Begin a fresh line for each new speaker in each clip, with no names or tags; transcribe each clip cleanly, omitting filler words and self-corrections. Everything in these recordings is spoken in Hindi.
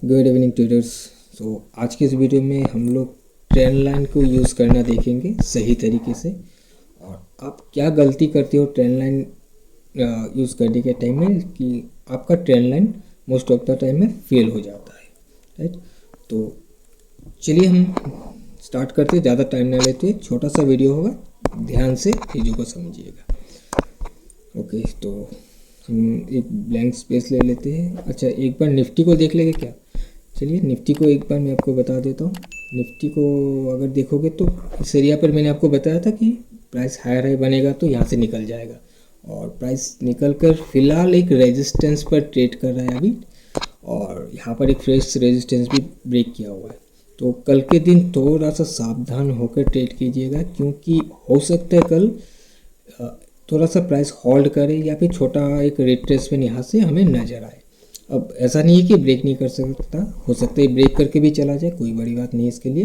Good evening traders. आज के इस वीडियो में हम लोग ट्रेंड लाइन को यूज़ करना देखेंगे सही तरीके से, और आप क्या गलती करते हो ट्रेंड लाइन यूज़ करने के टाइम में कि आपका trend line most of the time में फेल हो जाता है। राइट, तो चलिए हम स्टार्ट करते, ज़्यादा टाइम ना लेते, छोटा सा वीडियो होगा, ध्यान से चीज़ों को समझिएगा। ओके, तो हम एक ब्लैंक स्पेस ले लेते हैं। अच्छा, एक बार निफ्टी को देख लेंगे क्या? चलिए निफ्टी को एक बार मैं आपको बता देता हूँ। निफ्टी को अगर देखोगे तो इस एरिया पर मैंने आपको बताया था कि प्राइस हायर हाई बनेगा तो यहाँ से निकल जाएगा, और प्राइस निकल कर फिलहाल एक रेजिस्टेंस पर ट्रेड कर रहा है अभी, और यहाँ पर एक फ्रेश रेजिस्टेंस भी ब्रेक किया हुआ है। तो कल के दिन थोड़ा सा सावधान होकर ट्रेड कीजिएगा, क्योंकि हो सकता है कल थोड़ा सा प्राइस होल्ड करे या फिर छोटा एक रिट्रेसमेंट यहाँ से हमें नज़र आए। अब ऐसा नहीं है कि ब्रेक नहीं कर सकता, हो सकता है ब्रेक करके भी चला जाए, कोई बड़ी बात नहीं है इसके लिए।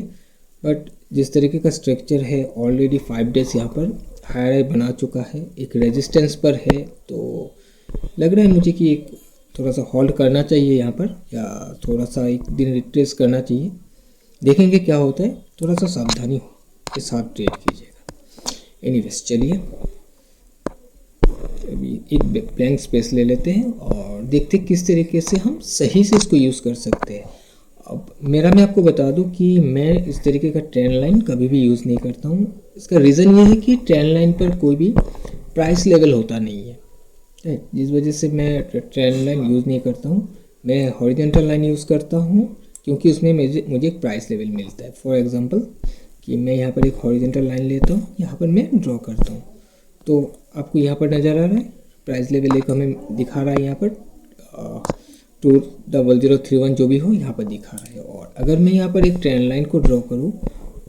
बट जिस तरीके का स्ट्रक्चर है, ऑलरेडी 5 डेज यहाँ पर हायर हाई बना चुका है, एक रेजिस्टेंस पर है, तो लग रहा है मुझे कि एक थोड़ा सा होल्ड करना चाहिए यहाँ पर, या थोड़ा सा एक दिन रिट्रेस करना चाहिए। देखेंगे क्या होता है, थोड़ा सा सावधानी के साथ ट्रेड कीजिएगा। एनीवेज, चलिए अभी एक ब्लैंक स्पेस ले लेते हैं और देखते हैं किस तरीके से हम सही से इसको यूज़ कर सकते हैं। अब मैं आपको बता दूं कि मैं इस तरीके का ट्रेंड लाइन कभी भी यूज़ नहीं करता हूं। इसका रीज़न ये है कि ट्रेंड लाइन पर कोई भी प्राइस लेवल होता नहीं है, जिस वजह से मैं ट्रेंड लाइन यूज़ नहीं करता हूँ। मैं हॉरिजॉन्टल लाइन यूज़ करता हूँ, क्योंकि उसमें मुझे एक प्राइस लेवल मिलता है। फॉर एग्जांपल कि मैं यहाँ पर एक हॉरिजॉन्टल लाइन लेता हूँ, यहाँ पर मैं ड्रॉ करता हूँ, तो आपको यहाँ पर नज़र आ रहा है प्राइस लेवल एक हमें दिखा रहा है, यहाँ पर 20031 जो भी हो यहाँ पर दिखा रहा है। और अगर मैं यहाँ पर एक ट्रेंड लाइन को ड्रॉ करूँ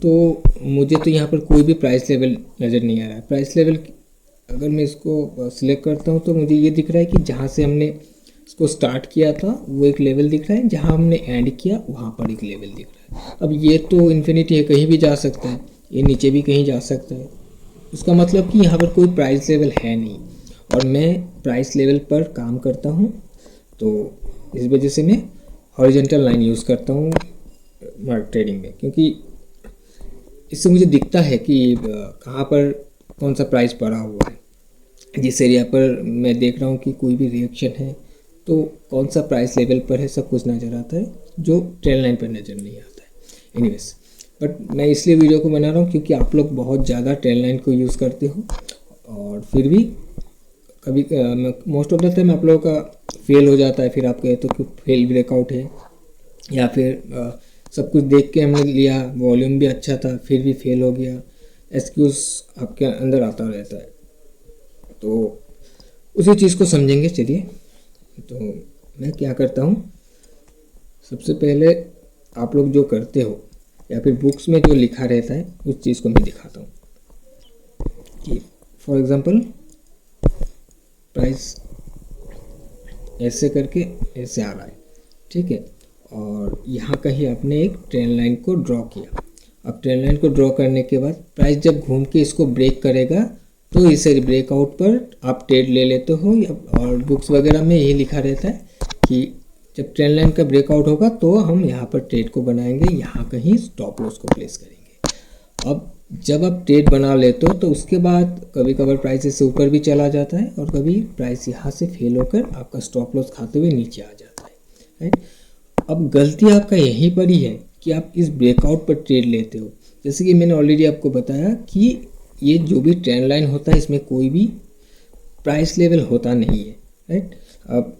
तो मुझे तो यहाँ पर कोई भी प्राइस लेवल नज़र नहीं आ रहा है। प्राइस लेवल अगर मैं इसको सिलेक्ट करता हूँ तो मुझे ये दिख रहा है कि जहाँ से हमने इसको स्टार्ट किया था वो एक लेवल दिख रहा है, जहाँ हमने एंड किया वहाँ पर एक लेवल दिख रहा है। अब ये तो इन्फिनिटी है, कहीं भी जा सकता है, ये नीचे भी कहीं जा सकता है। इसका मतलब कि यहाँ पर कोई प्राइस लेवल है नहीं, और मैं प्राइस लेवल पर काम करता हूँ, तो इस वजह से मैं हॉरिजॉन्टल लाइन यूज़ करता हूँ मार्केट ट्रेडिंग में, क्योंकि इससे मुझे दिखता है कि कहाँ पर कौन सा प्राइस पड़ा हुआ है। जिस एरिया पर मैं देख रहा हूँ कि कोई भी रिएक्शन है तो कौन सा प्राइस लेवल पर है, सब कुछ नज़र आता है, जो ट्रेंड लाइन पर नज़र नहीं आता है। एनीवेज, बट मैं इसलिए वीडियो को बना रहा हूँ क्योंकि आप लोग बहुत ज़्यादा ट्रेंड लाइन को यूज़ करते हो, और फिर भी कभी मोस्ट ऑफ द टाइम आप लोगों का फेल हो जाता है। फिर आप कहते हो कि फेल ब्रेकआउट है, या फिर सब कुछ देख के हमने लिया, वॉल्यूम भी अच्छा था, फिर भी फेल हो गया, एक्सक्यूज़ आपके अंदर आता रहता है। तो उसी चीज़ को समझेंगे। चलिए, तो मैं क्या करता हूँ, सबसे पहले आप लोग जो करते हो या फिर बुक्स में जो लिखा रहता है उस चीज़ को मैं दिखाता हूँ कि फॉर एग्ज़ाम्पल प्राइस ऐसे करके ऐसे आ रहा है, ठीक है, और यहाँ कहीं आपने एक ट्रेंड लाइन को ड्रॉ किया। अब ट्रेंड लाइन को ड्रॉ करने के बाद प्राइस जब घूम के इसको ब्रेक करेगा तो इसे ब्रेकआउट पर आप ट्रेड ले लेते हो, और बुक्स वगैरह में यही लिखा रहता है कि जब ट्रेंड लाइन का ब्रेकआउट होगा तो हम यहाँ पर ट्रेड को बनाएंगे, यहाँ कहीं स्टॉप लॉस को प्लेस करेंगे। अब जब आप ट्रेड बना लेते हो तो उसके बाद कभी कभार प्राइस इससे ऊपर भी चला जाता है, और कभी प्राइस यहाँ से फेल होकर आपका स्टॉप लॉस खाते हुए नीचे आ जाता है। राइट, अब गलती आपका यहीं पर ही है कि आप इस ब्रेकआउट पर ट्रेड लेते हो। जैसे कि मैंने ऑलरेडी आपको बताया कि ये जो भी ट्रेंड लाइन होता है इसमें कोई भी प्राइस लेवल होता नहीं है। राइट, अब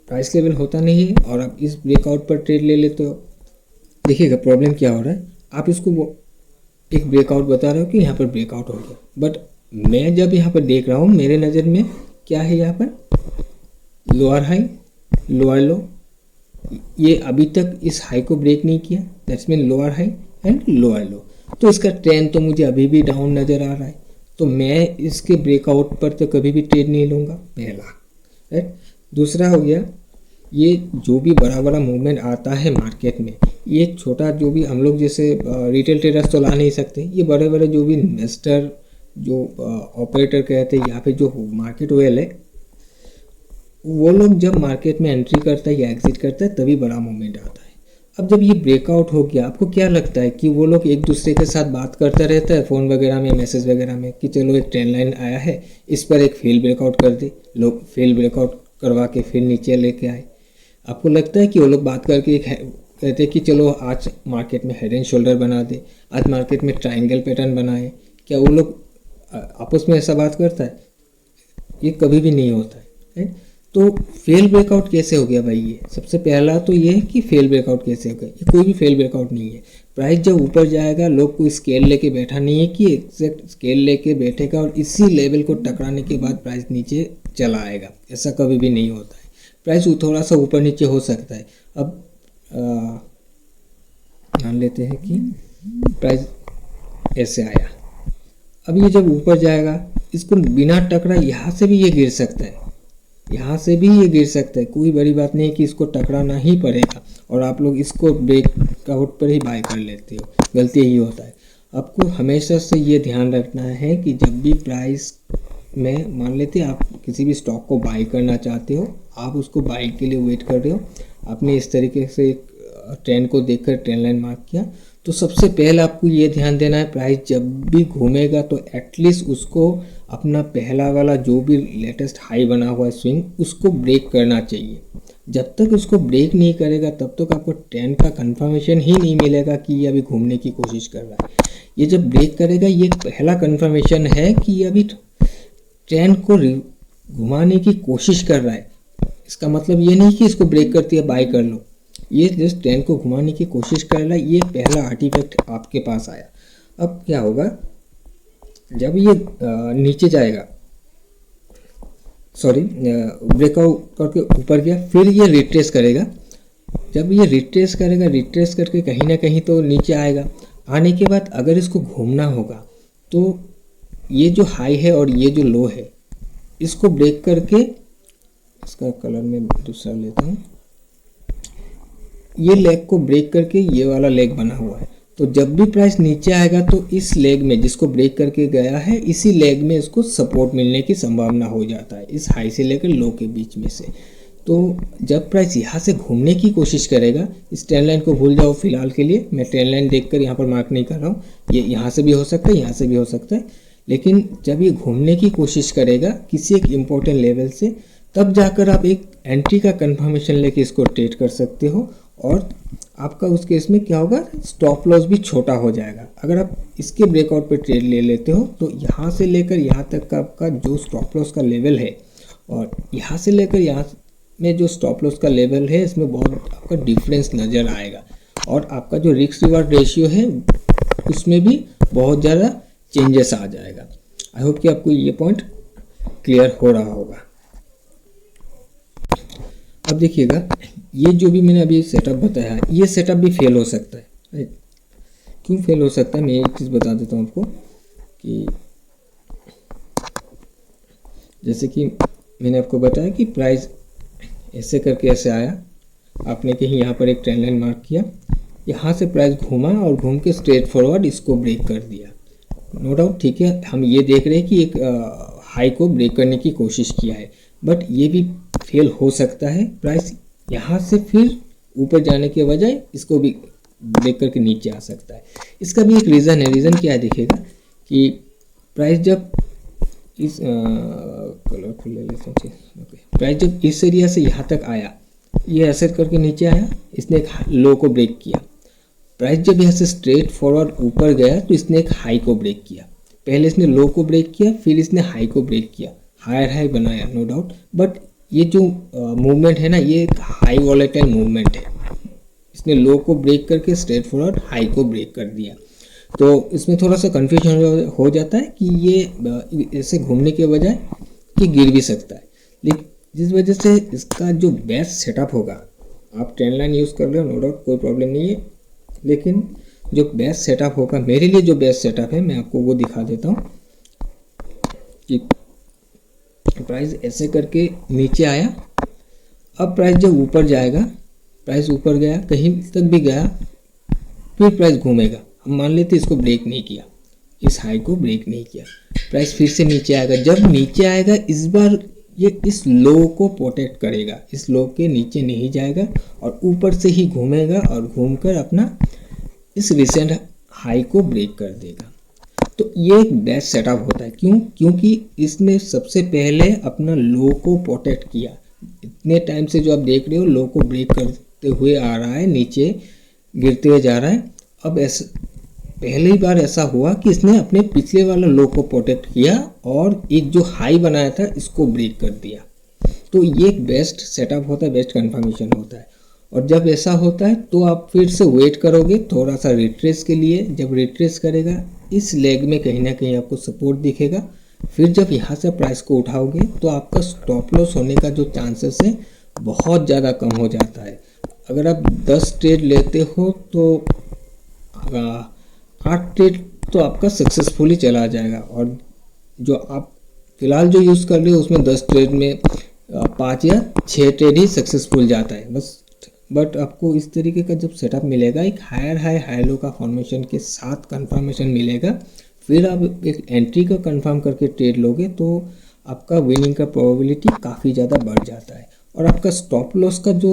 प्राइस लेवल होता नहीं है और आप इस ब्रेकआउट पर ट्रेड ले लेते हो। देखिएगा प्रॉब्लम क्या हो रहा है, आप इसको एक ब्रेकआउट बता रहे हो कि यहाँ पर ब्रेकआउट हो गया, बट मैं जब यहाँ पर देख रहा हूँ मेरे नज़र में क्या है, यहाँ पर लोअर हाई लोअर लो, ये अभी तक इस हाई को ब्रेक नहीं किया, that's mean lower high and lower लो, तो इसका ट्रेंड तो मुझे अभी भी डाउन नज़र आ रहा है, तो मैं इसके ब्रेकआउट पर तो कभी भी ट्रेड नहीं लूँगा, पहला। राइट, दूसरा हो गया, ये जो भी बड़ा बड़ा मूवमेंट आता है मार्केट में, ये छोटा जो भी हम लोग जैसे रिटेल ट्रेडर्स तो ला नहीं सकते, ये बड़े बड़े जो भी इन्वेस्टर जो ऑपरेटर कहते हैं या फिर जो मार्केट वेल है, वो लोग जब मार्केट में एंट्री करता है या एग्जिट करता है तभी बड़ा मूवमेंट आता है। अब जब ये ब्रेकआउट हो गया, आपको क्या लगता है कि वो लोग एक दूसरे के साथ बात करता रहता है फ़ोन वगैरह में, मैसेज वगैरह में, कि चलो एक ट्रेंड लाइन आया है, इस पर एक फेल ब्रेकआउट कर दे, लोग फेल ब्रेकआउट करवा के फिर नीचे लेके आए। आपको लगता है कि वो लोग बात करके एक कहते हैं कि चलो आज मार्केट में हेड एंड शोल्डर बना दे, आज मार्केट में ट्राइंगल पैटर्न बनाए? क्या वो लोग आपस में ऐसा बात करता है? ये कभी भी नहीं होता है। तो फेल ब्रेकआउट कैसे हो गया भाई? ये सबसे पहला तो ये है कि फेल ब्रेकआउट कैसे हो गया। ये कोई भी फेल ब्रेकआउट नहीं है। प्राइस जब ऊपर जाएगा, लोग कोई स्केल लेके बैठा नहीं है कि एग्जैक्ट स्केल लेके बैठेगा और इसी लेवल को टकराने के बाद प्राइस नीचे चला आएगा, ऐसा कभी भी नहीं होता है। प्राइस थोड़ा सा ऊपर नीचे हो सकता है। अब मान लेते हैं कि प्राइस ऐसे आया, अब ये जब ऊपर जाएगा, इसको बिना टकरा यहाँ से भी ये गिर सकता है, यहाँ से भी ये गिर सकता है। कोई बड़ी बात नहीं कि इसको टकराना ही पड़ेगा और आप लोग इसको ब्रेकआउट पर ही बाय कर लेते हो। गलती यही होता है। आपको हमेशा से ये ध्यान रखना है कि जब भी प्राइस में, मान लेते हैं आप किसी भी स्टॉक को बाय करना चाहते हो, आप उसको बाय के लिए वेट कर रहे हो, आपने इस तरीके से एक ट्रेंड को देखकर ट्रेंड लाइन मार्क किया, तो सबसे पहले आपको ये ध्यान देना है, प्राइस जब भी घूमेगा तो एटलीस्ट उसको अपना पहला वाला जो भी लेटेस्ट हाई बना हुआ है स्विंग, उसको ब्रेक करना चाहिए। जब तक उसको ब्रेक नहीं करेगा तब तक आपको ट्रेंड का कंफर्मेशन ही नहीं मिलेगा कि ये अभी घूमने की कोशिश कर रहा है। ये जब ब्रेक करेगा, ये पहला कंफर्मेशन है कि ये अभी ट्रेंड को घुमाने की कोशिश कर रहा है। इसका मतलब ये नहीं कि इसको ब्रेक करती है बाय कर लो, ये जस्ट ट्रेंड को घुमाने की कोशिश कर रहा है। ये पहला आर्टिफैक्ट आपके पास आया। अब क्या होगा, जब ये नीचे जाएगा, सॉरी ब्रेकआउट करके ऊपर गया, फिर ये रिट्रेस करेगा। जब ये रिट्रेस करेगा, रिट्रेस करके कहीं ना कहीं तो नीचे आएगा। आने के बाद अगर इसको घूमना होगा तो ये जो हाई है और ये जो लो है, इसको ब्रेक करके, इसका कलर मैं दूसरा लेता हूँ, ये लेग को ब्रेक करके ये वाला लेग बना हुआ है। तो जब भी प्राइस नीचे आएगा तो इस लेग में, जिसको ब्रेक करके गया है, इसी लेग में इसको सपोर्ट मिलने की संभावना हो जाता है, इस हाई से लेकर लो के बीच में से। तो जब प्राइस यहाँ से घूमने की कोशिश करेगा, इस ट्रेंड लाइन को भूल जाओ फिलहाल के लिए, मैं ट्रेंड लाइन देखकर यहाँ पर मार्क नहीं कर रहा हूँ। ये यहाँ से भी हो सकता है, यहाँ से भी हो सकता है, लेकिन जब ये घूमने की कोशिश करेगा किसी एक इम्पोर्टेंट लेवल से, तब जाकर आप एक एंट्री का कंफर्मेशन लेके इसको ट्रेड कर सकते हो। और आपका उस केस में क्या होगा, स्टॉप लॉस भी छोटा हो जाएगा। अगर आप इसके ब्रेकआउट पे ट्रेड ले लेते हो तो यहाँ से लेकर यहाँ तक का आपका जो स्टॉप लॉस का लेवल है, और यहाँ से लेकर यहाँ में जो स्टॉप लॉस का लेवल है, इसमें बहुत आपका डिफरेंस नज़र आएगा। और आपका जो रिस्क रिवार्ड रेशियो है उसमें भी बहुत ज़्यादा चेंजेस आ जाएगा। आई होप कि आपको ये पॉइंट क्लियर हो रहा होगा। अब देखिएगा, ये जो भी मैंने अभी सेटअप बताया, ये सेटअप भी फेल हो सकता है, राइट? क्यों फेल हो सकता है, मैं एक चीज़ बता देता हूँ आपको कि जैसे कि मैंने आपको बताया कि प्राइस ऐसे करके ऐसे आया, आपने कहीं यहाँ पर एक ट्रेंड लाइन मार्क किया, यहाँ से प्राइस घूमा और घूम के स्ट्रेट फॉरवर्ड इसको ब्रेक कर दिया, नो डाउट, ठीक है। हम ये देख रहे हैं कि एक हाई को ब्रेक करने की कोशिश किया है, बट ये भी फेल हो सकता है। प्राइस यहाँ से फिर ऊपर जाने के बजाय इसको भी ब्रेक करके नीचे आ सकता है। इसका भी एक रीज़न है। रीज़न क्या है, देखिएगा कि प्राइस जब इस कलरफुल ले लेते हैं, प्राइस जब इस एरिया से यहाँ तक आया, ये ऐसे करके नीचे आया, इसने एक लो को ब्रेक किया। प्राइस जब यहाँ से स्ट्रेट फॉरवर्ड ऊपर गया तो इसने एक हाई को ब्रेक किया। पहले इसने लो को ब्रेक किया, फिर इसने हाई को ब्रेक किया, हायर हाई बनाया, नो डाउट। बट ये जो मूवमेंट है ना, ये एक हाई वॉलेटाइल मूवमेंट है। इसने लो को ब्रेक करके स्ट्रेट फॉरवर्ड हाई को ब्रेक कर दिया। तो इसमें थोड़ा सा कन्फ्यूजन हो जाता है कि ये ऐसे घूमने के बजाय ये गिर भी सकता है, लेकिन जिस वजह से इसका जो बेस्ट सेटअप होगा, आप ट्रेंड लाइन यूज़ कर रहे हो, नो डाउट, कोई प्रॉब्लम नहीं है, लेकिन जो बेस्ट सेटअप होगा, मेरे लिए जो बेस्ट सेटअप है, मैं आपको वो दिखा देता हूँ कि प्राइस ऐसे करके नीचे आया। अब प्राइस जब ऊपर जाएगा, प्राइस ऊपर गया, कहीं तक भी गया, फिर प्राइस घूमेगा। हम मान लेते इसको ब्रेक नहीं किया, इस हाई को ब्रेक नहीं किया, प्राइस फिर से नीचे आएगा। जब नीचे आएगा, इस बार ये इस लो को प्रोटेक्ट करेगा, इस लो के नीचे नहीं जाएगा और ऊपर से ही घूमेगा और घूमकर अपना इस रिसेंट हाई को ब्रेक कर देगा। तो ये एक बेस्ट सेटअप होता है। क्यों? क्योंकि इसने सबसे पहले अपना लो को प्रोटेक्ट किया। इतने टाइम से जो आप देख रहे हो लो को ब्रेक करते हुए आ रहा है, नीचे गिरते हुए जा रहा है। अब ऐसा पहली बार ऐसा हुआ कि इसने अपने पिछले वाला लो को प्रोटेक्ट किया और एक जो हाई बनाया था इसको ब्रेक कर दिया। तो ये एक बेस्ट सेटअप होता है, बेस्ट कंफर्मेशन होता है। और जब ऐसा होता है तो आप फिर से वेट करोगे थोड़ा सा रिट्रेस के लिए। जब रिट्रेस करेगा इस लेग में कहीं ना कहीं आपको सपोर्ट दिखेगा। फिर जब यहाँ से प्राइस को उठाओगे तो आपका स्टॉप लॉस होने का जो चांसेस है बहुत ज़्यादा कम हो जाता है। अगर आप 10 ट्रेड लेते हो तो 8 ट्रेड तो आपका सक्सेसफुली चला जाएगा। और जो आप फिलहाल जो यूज़ कर रहे हो उसमें 10 ट्रेड में 5 या 6 ट्रेड ही सक्सेसफुल जाता है बस। बट आपको इस तरीके का जब सेटअप मिलेगा, एक हायर हाई हाई लो का फॉर्मेशन के साथ कंफर्मेशन मिलेगा, फिर आप एक एंट्री का कंफर्म करके ट्रेड लोगे तो आपका विनिंग का प्रोबेबिलिटी काफ़ी ज़्यादा बढ़ जाता है। और आपका स्टॉप लॉस का जो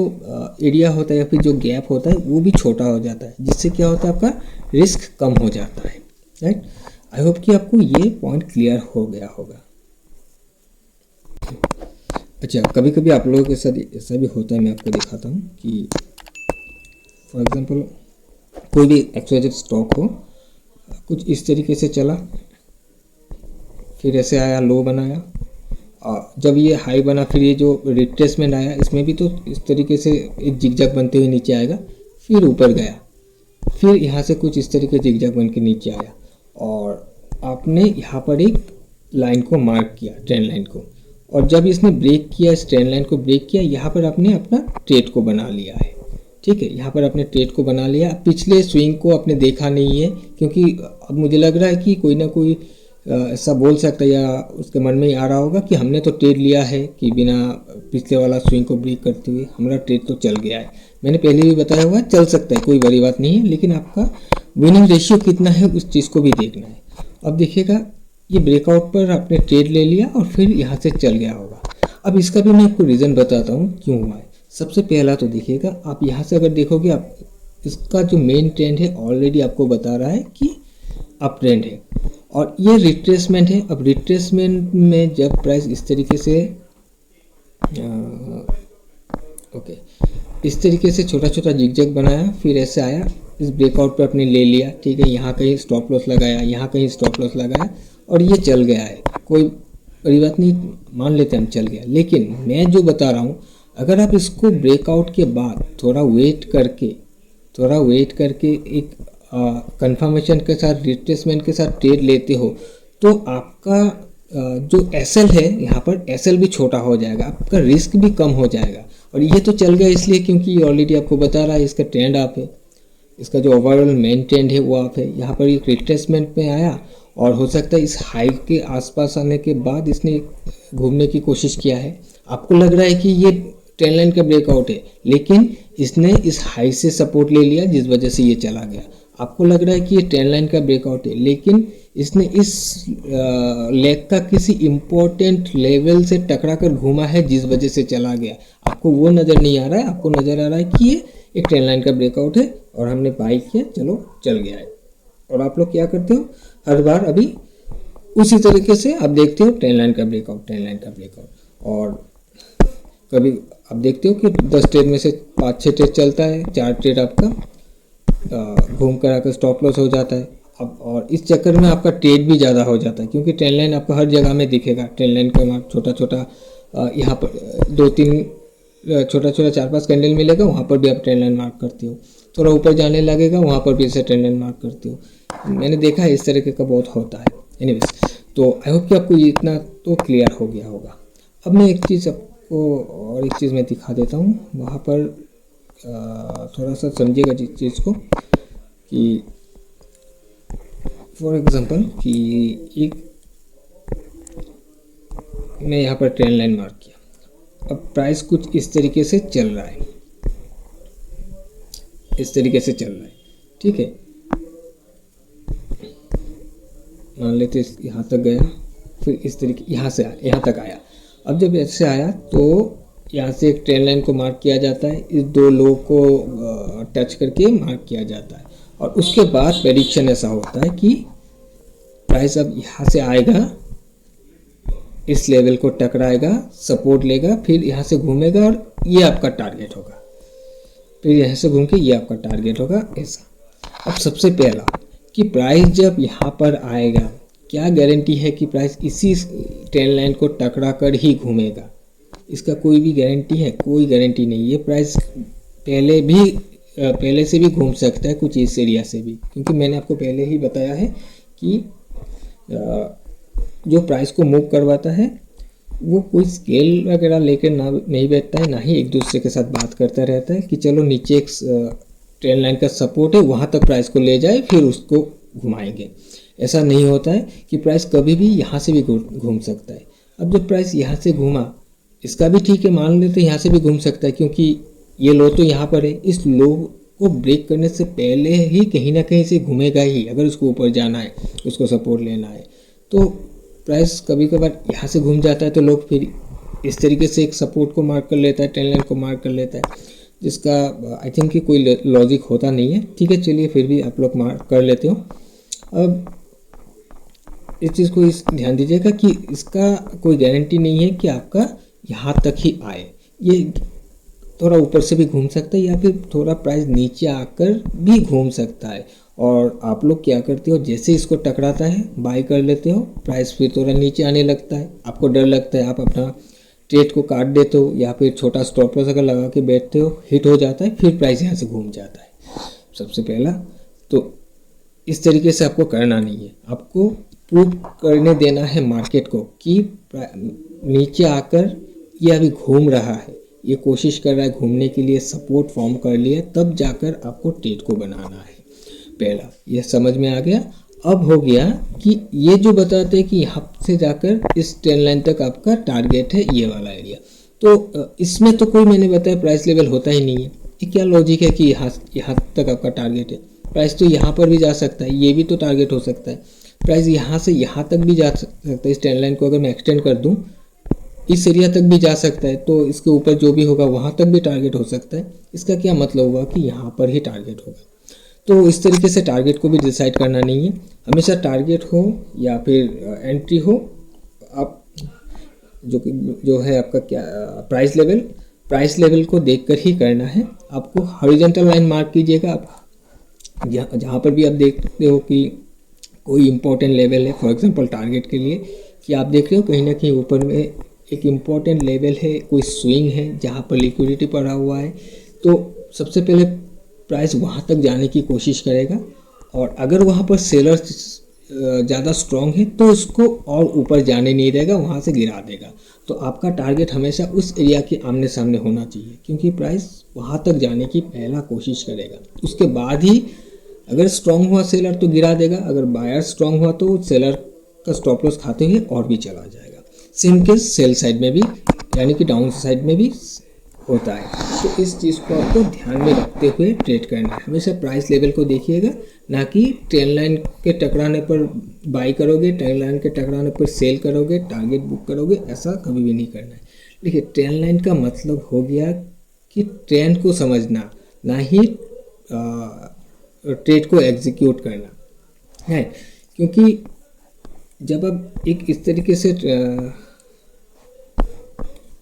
एरिया होता है या फिर जो गैप होता है वो भी छोटा हो जाता है, जिससे क्या होता है आपका रिस्क कम हो जाता है। राइट, आई होप कि आपको ये पॉइंट क्लियर हो गया होगा। अच्छा, कभी कभी आप लोगों के साथ ऐसा भी होता है, मैं आपको दिखाता हूँ कि फॉर एग्जांपल कोई भी XYZ स्टॉक हो, कुछ इस तरीके से चला, फिर ऐसे आया, लो बनाया, और जब ये हाई बना फिर ये जो रिट्रेसमेंट आया इसमें भी तो इस तरीके से एक जिगजैग बनते हुए नीचे आएगा, फिर ऊपर गया, फिर यहाँ से कुछ इस तरीके जिगजैग बन के नीचे आया और आपने यहाँ पर एक लाइन को मार्क किया, ट्रेंड लाइन को, और जब इसने ब्रेक किया, इस ट्रेंड लाइन को ब्रेक किया, यहाँ पर आपने अपना ट्रेड को बना लिया है। ठीक है, यहाँ पर आपने ट्रेड को बना लिया। पिछले स्विंग को आपने देखा नहीं है, क्योंकि अब मुझे लग रहा है कि कोई ना कोई ऐसा बोल सकता है या उसके मन में ही आ रहा होगा कि हमने तो ट्रेड लिया है कि बिना पिछले वाला स्विंग को ब्रेक करते हुए हमारा ट्रेड तो चल गया है। मैंने पहले भी बताया हुआ है, चल सकता है, कोई बड़ी बात नहीं है, लेकिन आपका विनिंग रेशियो कितना है उस चीज़ को भी देखना है। अब देखिएगा ये ब्रेकआउट पर आपने ट्रेड ले लिया और फिर यहाँ से चल गया होगा। अब इसका भी मैं आपको रीज़न बताता हूँ क्यों हुआ है। सबसे पहला तो देखिएगा, आप यहाँ से अगर देखोगे, आप इसका जो मेन ट्रेंड है ऑलरेडी आपको बता रहा है कि अप ट्रेंड है, और ये रिट्रेसमेंट है। अब रिट्रेसमेंट में जब प्राइस इस तरीके से इस तरीके से छोटा छोटा जिगजैग बनाया, फिर ऐसे आया, इस ब्रेकआउट पे आपने ले लिया, ठीक है, यहाँ कहीं स्टॉप लॉस लगाया, यहाँ कहीं स्टॉप लॉस लगाया और ये चल गया है, कोई बड़ी बात नहीं, मान लेते हम चल गया। लेकिन मैं जो बता रहा हूँ, अगर आप इसको ब्रेकआउट के बाद थोड़ा वेट करके एक कंफर्मेशन के साथ, रिट्रेसमेंट के साथ ट्रेड लेते हो तो आपका जो एसएल है यहाँ पर एसएल भी छोटा हो जाएगा, आपका रिस्क भी कम हो जाएगा। और ये तो चल गया इसलिए क्योंकि ऑलरेडी आपको बता रहा है इसका ट्रेंड आप है, इसका जो ओवरऑल मेन ट्रेंड है वो आप है। यहाँ पर एक रिट्रेसमेंट में आया और हो सकता है इस हाई के आसपास आने के बाद इसने घूमने की कोशिश किया है। आपको लग रहा है कि ये ट्रेंड लाइन का ब्रेकआउट है, लेकिन इसने इस हाई से सपोर्ट ले लिया जिस वजह से ये चला गया। आपको लग रहा है कि ये ट्रेंड लाइन का ब्रेकआउट है, लेकिन इसने इस लेग का किसी इम्पोर्टेंट लेवल से टकरा कर घूमा है जिस वजह से चला गया। आपको वो नज़र नहीं आ रहा है, आपको नज़र आ रहा है कि ये एक ट्रेंड लाइन का ब्रेकआउट है और हमने बाई किया, चलो चल गया है। और आप लोग क्या करते हो, हर बार अभी उसी तरीके से आप देखते हो ट्रेंड लाइन का ब्रेकआउट, ट्रेंड लाइन का ब्रेकआउट, और कभी आप देखते हो कि 10 ट्रेड में से 5-6 ट्रेड चलता है, 4 ट्रेड आपका घूम कर आकर स्टॉप लॉस हो जाता है। अब और इस चक्कर में आपका ट्रेड भी ज़्यादा हो जाता है, क्योंकि ट्रेंड लाइन आपको हर जगह में दिखेगा। ट्रेंड लाइन का मार्क छोटा छोटा, यहाँ पर 2-3 छोटा छोटा 4-5 कैंडल मिलेगा, वहाँ पर भी आप ट्रेंड लाइन मार्क करते हो। थोड़ा ऊपर जाने लगेगा, वहाँ पर भी इसे ट्रेंड लाइन मार्क करते हो। मैंने देखा है इस तरीके का बहुत होता है। एनीवेज, तो आई होप कि आपको ये इतना तो क्लियर हो गया होगा। अब मैं एक चीज़ आपको और एक चीज़ मैं दिखा देता हूँ, वहाँ पर थोड़ा सा समझिएगा जिस चीज़ को, कि फॉर एग्जांपल कि एक मैं यहाँ पर ट्रेंड लाइन मार्क किया, अब प्राइस कुछ इस तरीके से चल रहा है, इस तरीके से चल रहा है, ठीक है। मान लेते यहाँ तक गया, फिर इस तरीके यहाँ से यहाँ तक आया। अब जब ऐसे आया तो यहाँ से एक ट्रेंड लाइन को मार्क किया जाता है, इस दो लो को टच करके मार्क किया जाता है, और उसके बाद प्रेडिक्शन ऐसा होता है कि प्राइस अब यहाँ से आएगा, इस लेवल को टकराएगा, सपोर्ट लेगा, फिर यहाँ से घूमेगा और ये आपका टारगेट होगा, फिर यहाँ से घूम के ये आपका टारगेट होगा, ऐसा। अब सबसे पहला कि प्राइस जब यहाँ पर आएगा, क्या गारंटी है कि प्राइस इसी ट्रेंड लाइन को टकरा कर ही घूमेगा? इसका कोई भी गारंटी है? कोई गारंटी नहीं। ये प्राइस पहले से भी घूम सकता है, कुछ इस एरिया से भी, क्योंकि मैंने आपको पहले ही बताया है कि जो प्राइस को मूव करवाता है वो कोई स्केल वगैरह लेकर नहीं बैठता है, ना ही एक दूसरे के साथ बात करता रहता है कि चलो नीचे एक ट्रेंड लाइन का सपोर्ट है वहाँ तक प्राइस को ले जाए फिर उसको घुमाएंगे। ऐसा नहीं होता है कि प्राइस कभी भी यहाँ से भी घूम सकता है। अब जब प्राइस यहाँ से घूमा, इसका भी ठीक है, मान लेते यहाँ से भी घूम सकता है, क्योंकि ये लो तो यहाँ पर है, इस लो को ब्रेक करने से पहले ही कहीं ना कहीं से घूमेगा ही। अगर उसको ऊपर जाना है, उसको सपोर्ट लेना है, तो प्राइस कभी कभार यहाँ से घूम जाता है तो लोग फिर इस तरीके से एक सपोर्ट को मार्क कर लेता है, ट्रेंड लाइन को मार्क कर लेता है, जिसका आई थिंक कि कोई लॉजिक होता नहीं है। ठीक है, चलिए फिर भी आप लोग मार्क कर लेते हो। अब इस चीज़ को ध्यान दीजिएगा कि इसका कोई गारंटी नहीं है कि आपका यहाँ तक ही आए, ये थोड़ा ऊपर से भी घूम सकता है या फिर थोड़ा प्राइस नीचे आकर भी घूम सकता है। और आप लोग क्या करते हो, जैसे इसको टकराता है बाय कर लेते हो, प्राइस फिर थोड़ा नीचे आने लगता है, आपको डर लगता है, आप अपना ट्रेड को काट देते हो या फिर छोटा स्टॉप लॉस अगर लगा के बैठते हो, हिट हो जाता है, फिर प्राइस यहाँ से घूम जाता है। सबसे पहला तो इस तरीके से आपको करना नहीं है, आपको प्रूव करने देना है मार्केट को कि नीचे आकर ये अभी घूम रहा है, ये कोशिश कर रहा है घूमने के लिए, सपोर्ट फॉर्म कर लिया, तब जाकर आपको ट्रेड को बनाना है। पहला ये समझ में आ गया। अब हो गया कि ये जो बताते हैं कि यहाँ से जाकर इस ट्रेंड लाइन तक आपका टारगेट है ये वाला एरिया, तो इसमें तो कोई मैंने बताया प्राइस लेवल होता ही नहीं है। ये क्या लॉजिक है कि यहाँ तक आपका टारगेट है? प्राइस तो यहाँ पर भी जा सकता है, ये भी तो टारगेट हो सकता है, प्राइस यहाँ से यहाँ तक भी जा सकता है। इस ट्रेंड लाइन को अगर मैं एक्सटेंड कर दूँ, इस एरिया तक भी जा सकता है, तो इसके ऊपर जो भी होगा वहाँ तक भी टारगेट हो सकता है। इसका क्या मतलब हुआ कि यहाँ पर ही टारगेट होगा। तो इस तरीके से टारगेट को भी डिसाइड करना नहीं है, हमेशा टारगेट हो या फिर एंट्री हो, आप जो है आपका क्या प्राइस लेवल को देखकर ही करना है। आपको हॉरिजॉन्टल लाइन मार्क कीजिएगा। आप जहाँ पर भी आप देखते हो कि कोई इम्पोर्टेंट लेवल है, फॉर एग्जांपल टारगेट के लिए, कि आप देख रहे हो कहीं ना कहीं ऊपर में एक इम्पॉर्टेंट लेवल है, कोई स्विंग है जहाँ पर लिक्विडिटी पड़ा हुआ है, तो सबसे पहले प्राइस वहाँ तक जाने की कोशिश करेगा, और अगर वहाँ पर सेलर्स ज़्यादा स्ट्रॉन्ग है तो उसको और ऊपर जाने नहीं देगा, वहाँ से गिरा देगा। तो आपका टारगेट हमेशा उस एरिया के आमने सामने होना चाहिए, क्योंकि प्राइस वहाँ तक जाने की पहला कोशिश करेगा, उसके बाद ही अगर स्ट्रॉन्ग हुआ सेलर तो गिरा देगा, अगर बायर स्ट्रॉन्ग हुआ तो सेलर का स्टॉप लॉस खाते हुए और भी चला जाएगा। सेम केस सेल साइड में भी, यानी कि डाउन साइड में भी होता है। तो इस चीज़ को आपको ध्यान में रखते हुए ट्रेड करना है। हमेशा प्राइस लेवल को देखिएगा, ना कि ट्रेंड लाइन के टकराने पर बाई करोगे, ट्रेंड लाइन के टकराने पर सेल करोगे, टारगेट बुक करोगे, ऐसा कभी भी नहीं करना है। देखिए, ट्रेंड लाइन का मतलब हो गया कि ट्रेंड को समझना, ना ही ट्रेड को एग्जीक्यूट करना है। क्योंकि जब आप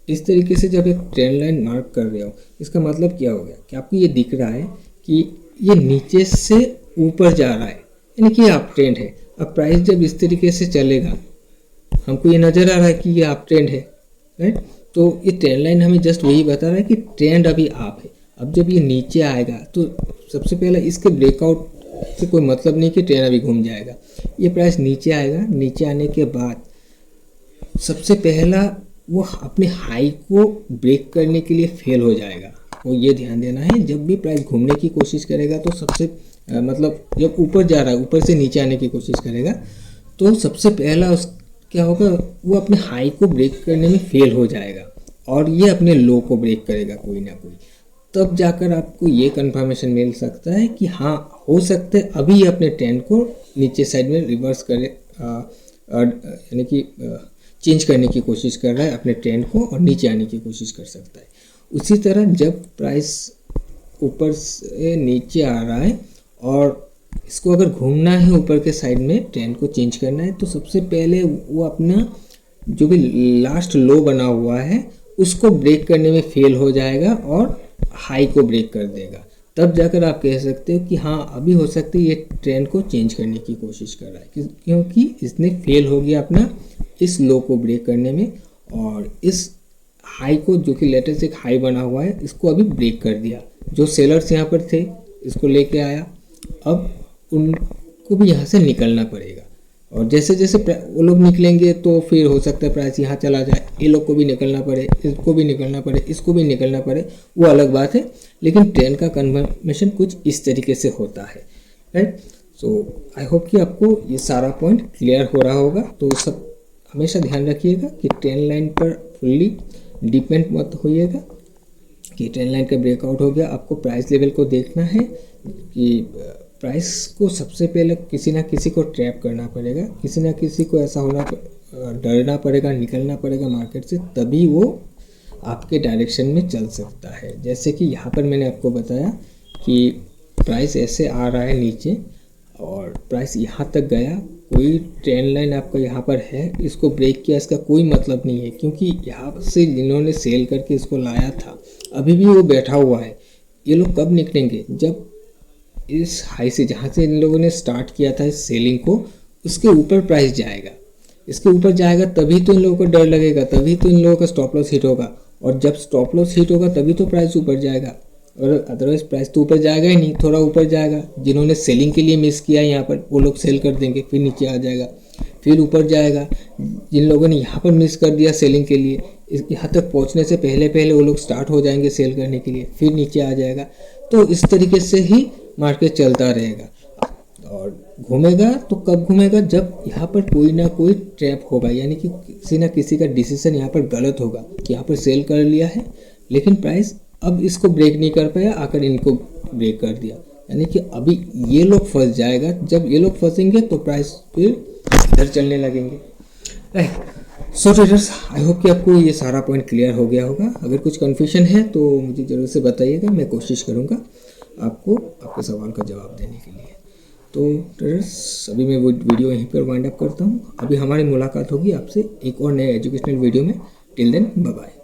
इस तरीके से जब एक ट्रेंड लाइन मार्क कर रहे हो, इसका मतलब क्या हो गया कि आपको ये दिख रहा है कि ये नीचे से ऊपर जा रहा है, यानी कि आप ट्रेंड है। अब प्राइस जब इस तरीके से चलेगा, हमको ये नज़र आ रहा है कि ये आप ट्रेंड है, राइट। तो ये ट्रेंड लाइन हमें जस्ट वही बता रहा है कि ट्रेंड अभी आप है। अब जब ये नीचे आएगा तो सबसे पहले इसके ब्रेकआउट से कोई मतलब नहीं कि ट्रेंड अभी घूम जाएगा। ये प्राइस नीचे आएगा, नीचे आने के बाद सबसे पहला वो अपने हाई को ब्रेक करने के लिए फेल हो जाएगा। वो ये ध्यान देना है, जब भी प्राइस घूमने की कोशिश करेगा तो सबसे मतलब जब ऊपर जा रहा है, ऊपर से नीचे आने की कोशिश करेगा, तो सबसे पहला क्या होगा, वो अपने हाई को ब्रेक करने में फेल हो जाएगा और ये अपने लो को ब्रेक करेगा कोई ना कोई। तब जाकर आपको ये कंफर्मेशन मिल सकता है कि हाँ, हो सकता है अभी ये अपने ट्रेंड को नीचे साइड में रिवर्स करे, यानी कि चेंज करने की कोशिश कर रहा है अपने ट्रेंड को और नीचे आने की कोशिश कर सकता है। उसी तरह जब प्राइस ऊपर से नीचे आ रहा है और इसको अगर घूमना है ऊपर के साइड में, ट्रेंड को चेंज करना है, तो सबसे पहले वो अपना जो भी लास्ट लो बना हुआ है उसको ब्रेक करने में फेल हो जाएगा और हाई को ब्रेक कर देगा। तब जाकर आप कह सकते हो कि हाँ अभी हो सकता है ये ट्रेंड को चेंज करने की कोशिश कर रहा है, क्योंकि इसने फेल हो गया अपना इस लो को ब्रेक करने में और इस हाई को, जो कि लेटेस्ट एक हाई बना हुआ है, इसको अभी ब्रेक कर दिया। जो सेलर्स यहाँ पर थे इसको लेके आया, अब उनको भी यहाँ से निकलना पड़ेगा और जैसे जैसे वो लोग निकलेंगे तो फिर हो सकता है प्राइस यहाँ चला जाए, ये लोग को भी निकलना पड़े, इसको भी निकलना पड़े, इसको भी निकलना पड़े, वो अलग बात है। लेकिन ट्रेंड का कन्फर्मेशन कुछ इस तरीके से होता है, राइट। सो आई होप कि आपको ये सारा पॉइंट क्लियर हो रहा होगा। तो सब हमेशा ध्यान रखिएगा कि ट्रेंड लाइन पर फुल्ली डिपेंड मत होइएगा कि ट्रेंड लाइन का ब्रेकआउट हो गया। आपको प्राइस लेवल को देखना है कि प्राइस को सबसे पहले किसी ना किसी को ट्रैप करना पड़ेगा, किसी ना किसी को ऐसा होना, डरना पड़ेगा, निकलना पड़ेगा मार्केट से, तभी वो आपके डायरेक्शन में चल सकता है। जैसे कि यहाँ पर मैंने आपको बताया कि प्राइस ऐसे आ रहा है नीचे और प्राइस यहाँ तक गया, कोई ट्रेंड लाइन आपका यहाँ पर है, इसको ब्रेक किया, इसका कोई मतलब नहीं है, क्योंकि यहाँ से जिन्होंने सेल करके इसको लाया था अभी भी वो बैठा हुआ है। ये लोग कब निकलेंगे? जब इस हाई से, जहाँ से इन लोगों ने स्टार्ट किया था इस सेलिंग को, उसके ऊपर प्राइस जाएगा, इसके ऊपर जाएगा तभी तो इन लोगों को डर लगेगा, तभी तो इन लोगों का स्टॉप लॉस हिट होगा और जब स्टॉप लॉस हिट होगा तभी तो प्राइस ऊपर जाएगा, और अदरवाइज प्राइस तो ऊपर जाएगा ही नहीं, थोड़ा ऊपर जाएगा। जिन्होंने सेलिंग के लिए मिस किया यहाँ पर वो लोग सेल कर देंगे, फिर नीचे आ जाएगा, फिर ऊपर जाएगा। जिन लोगों ने यहाँ पर मिस कर दिया सेलिंग के लिए, यहाँ तक पहुँचने से पहले पहले वो लोग स्टार्ट हो जाएंगे सेल करने के लिए, फिर नीचे आ जाएगा। तो इस तरीके से ही मार्केट चलता रहेगा और घूमेगा। तो कब घूमेगा? जब यहाँ पर कोई ना कोई ट्रैप होगा, यानी कि किसी ना किसी का डिसीजन यहाँ पर गलत होगा कि यहाँ पर सेल कर लिया है लेकिन प्राइस अब इसको ब्रेक नहीं कर पाया, आकर इनको ब्रेक कर दिया, यानी कि अभी ये लोग फंस जाएगा। जब ये लोग फंसेंगे तो प्राइस फिर इधर चलने लगेंगे। सो ट्रेडर्स, आई होप कि आपको ये सारा पॉइंट क्लियर हो गया होगा। अगर कुछ कन्फ्यूजन है तो मुझे ज़रूर से बताइएगा, मैं कोशिश करूँगा आपको आपके सवाल का जवाब देने के लिए। तो ट्रेडर्स, अभी मैं वो वीडियो यहीं पर वाइंड अप करता हूँ। अभी हमारी मुलाकात होगी आपसे एक और नए एजुकेशनल वीडियो में। Till then, bye bye.